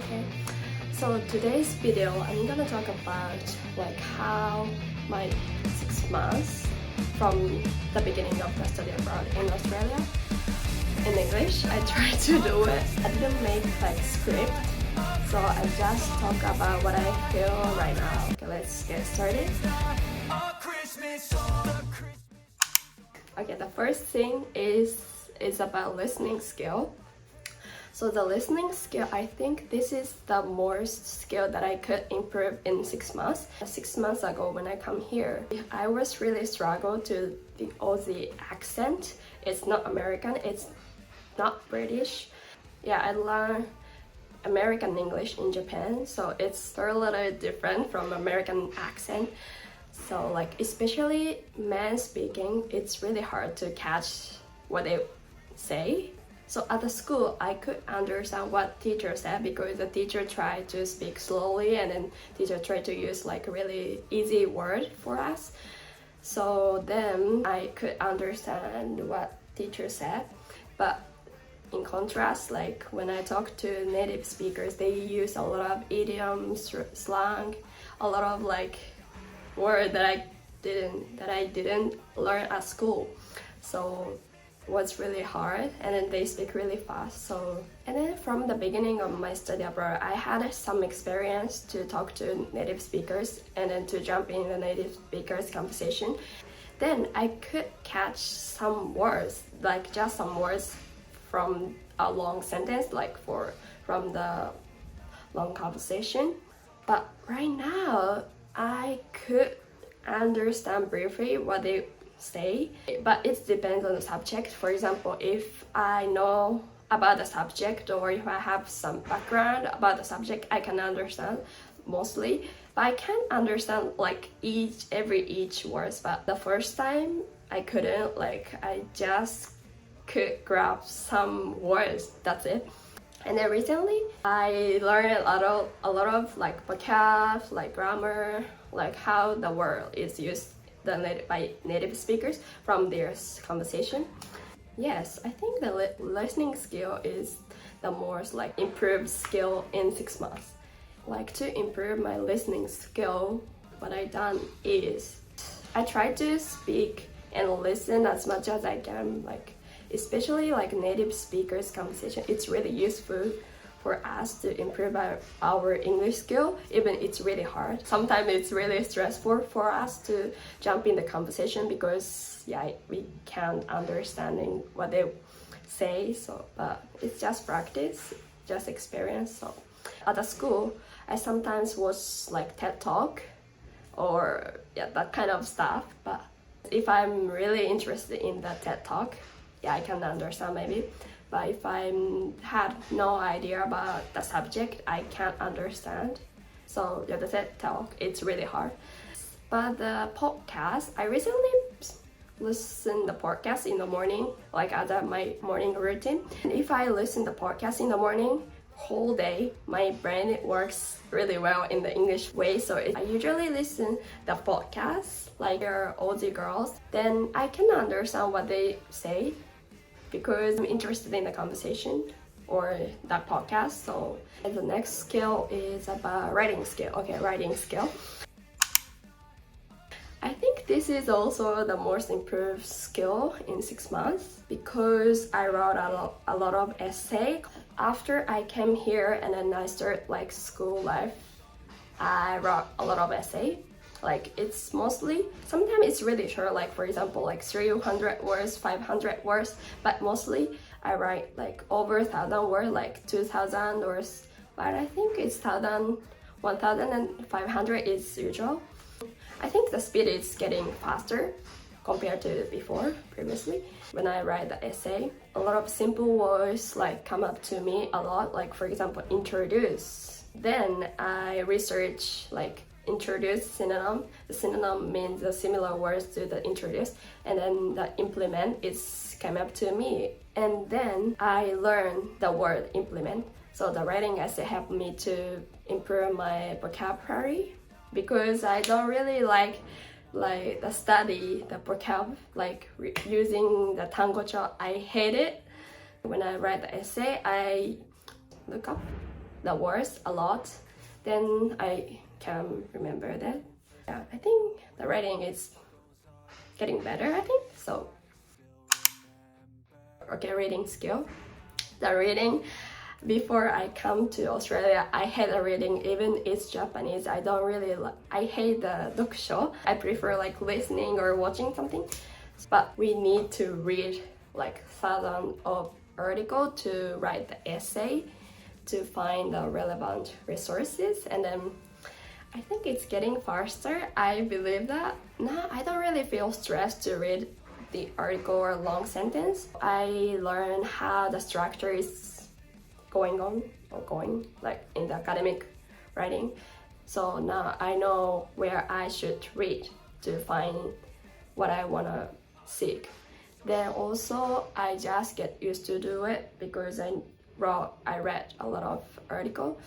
Okay, so today's video I'm gonna talk about like how my 6 months from the beginning of the study abroad in Australia in English. I tried to do it. I didn't make like script, so I just talk about what I feel right now. Okay, let's get started. Okay, the first thing is about listening skill. So the listening skill, I think this is the most skill that I could improve in 6 months. 6 months ago when I come here, I was really struggle to the Aussie accent. It's not American, it's not British. Yeah, I learned American English in Japan, so it's a little different from American accent. So like especially man speaking, it's really hard to catch what they say. So at the school, I could understand what teacher said because the teacher tried to speak slowly and then teacher tried to use like really easy word for us. So then I could understand what teacher said. But in contrast, like when I talk to native speakers, they use a lot of idioms, slang, a lot of like word that I didn't learn at school. So was really hard, and then they speak really fast. So and then from the beginning of my study abroad, I had some experience to talk to native speakers and then to jump in the native speakers conversation. Then I could catch some words, like just some words from a long sentence, like from the long conversation. But right now I could understand briefly what they say, but it depends on the subject. For example, if I know about the subject or if I have some background about the subject, I can understand mostly, but I can't understand like each words. But the first time I couldn't, like I just could grab some words, that's it. And then recently I learned a lot of like vocab, like grammar, like how the word is used by native speakers from their conversation. Yes, I think the listening skill is the most like improved skill in 6 months. Like to improve my listening skill, what I done is I try to speak and listen as much as I can, like especially like native speakers conversation. It's really useful for us to improve our English skill, even it's really hard. Sometimes it's really stressful for us to jump in the conversation because we can't understand what they say. So but it's just practice, just experience. So at the school, I sometimes watch like TED Talk or that kind of stuff. But if I'm really interested in the TED Talk, I can understand maybe. But if I had no idea about the subject, I can't understand. So the TED Talk, it's really hard. But the podcast, I recently listen the podcast in the morning, like as my morning routine. And if I listen the podcast in the morning, whole day, my brain works really well in the English way. So I usually listen the podcast, like they're Aussie girls. Then I can understand what they say, because I'm interested in the conversation or that podcast. So the next skill is about writing skill. Okay, writing skill. I think this is also the most improved skill in 6 months because I wrote a lot of essay. After I came here and then I started like school life, I wrote a lot of essay. Like it's mostly, sometimes it's really short, like for example like 300 words, 500 words, but mostly I write like over 1,000 words, like 2,000 words, but I think it's 1,500 is usual. I think the speed is getting faster compared to before, previously. When I write the essay, a lot of simple words like come up to me a lot, like for example introduce. Then I research like introduce synonym. The synonym means the similar words to the introduce, and then the implement is came up to me, and then I learn the word implement. So the writing essay helped me to improve my vocabulary because I don't really like the study the vocab, like using the tangocho. I hate it. When I write the essay, I look up the words a lot, then I can remember that. Yeah, I think the writing is getting better, I think. So, okay, reading skill. The reading, before I come to Australia, I hate the reading, even it's Japanese. I don't really like, I hate the 読書. I prefer like listening or watching something. But we need to read like thousands of articles to write the essay, to find the relevant resources, and then I think it's getting faster. I believe that. No, I don't really feel stressed to read the article or long sentence. I learn how the structure is going like in the academic writing. So now I know where I should read to find what I wanna seek. Then also I just get used to do it because I read a lot of articles.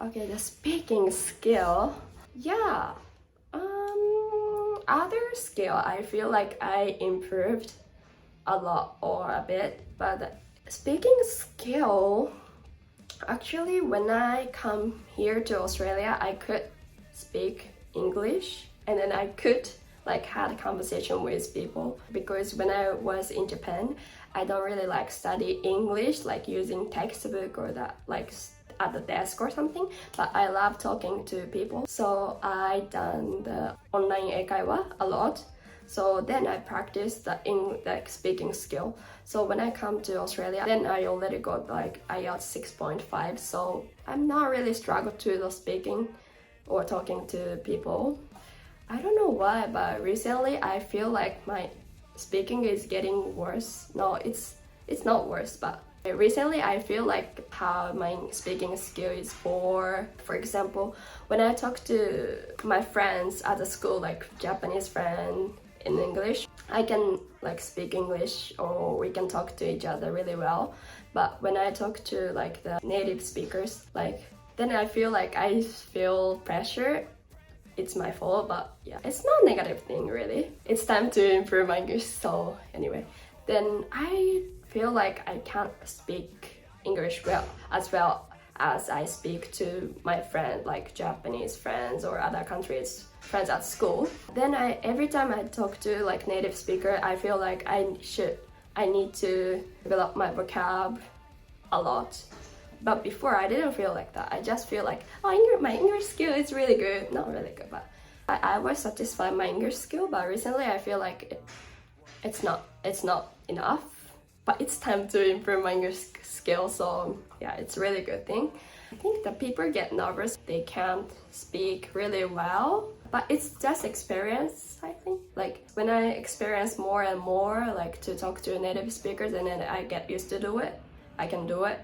Okay, the speaking skill. Yeah. Other skill, I feel like I improved a lot or a bit, but speaking skill, actually when I come here to Australia, I could speak English, and then I could like had a conversation with people, because when I was in Japan, I don't really like study English like using textbook or that like at the desk or something, but I love talking to people. So I done the online 英会話 a lot. So then I practiced the speaking skill. So when I come to Australia, then I already got like IELTS 6.5. So I'm not really struggled to the speaking or talking to people. I don't know why, but recently I feel like my speaking is getting worse. No, it's not worse, but recently I feel like how my speaking skill is poor. For example, when I talk to my friends at the school, like Japanese friend in English, I can like speak English or we can talk to each other really well. But when I talk to like the native speakers, like then I feel like I feel pressure. It's my fault, but yeah, it's not a negative thing really. It's time to improve my English. So anyway, then I feel like I can't speak English well as I speak to my friend, like Japanese friends or other countries friends at school. Then every time I talk to like native speaker, I feel like I need to develop my vocab a lot. But before I didn't feel like that. I just feel like, oh, my English skill is really good. Not really good, but I was satisfied with my English skill. But recently I feel like it's not enough. But it's time to improve my English skill. So yeah, it's a really good thing. I think that people get nervous. They can't speak really well. But it's just experience, I think. Like when I experience more and more, like to talk to native speakers, and then I get used to do it, I can do it.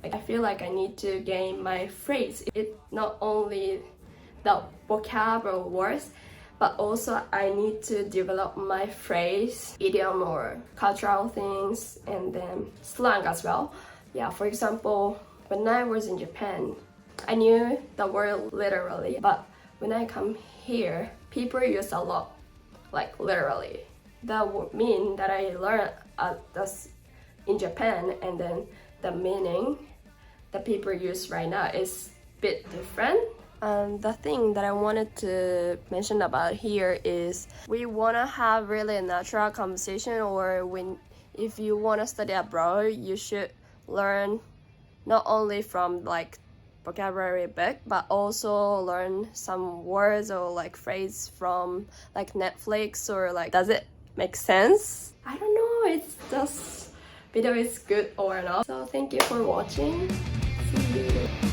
I feel like I need to gain my phrase. It's not only the vocab or words, but also I need to develop my phrase, idiom or cultural things, and then slang as well. Yeah, for example, when I was in Japan, I knew the word literally, but when I come here, people use a lot, like literally. The meaning that I learned in Japan, and then the meaning that people use right now is a bit different. And the thing that I wanted to mention about here is we want to have really a natural conversation, or if you want to study abroad, you should learn not only from like vocabulary book, but also learn some words or like phrase from like Netflix or like, does it make sense? I don't know, it's just video is good or not. So thank you for watching. See you.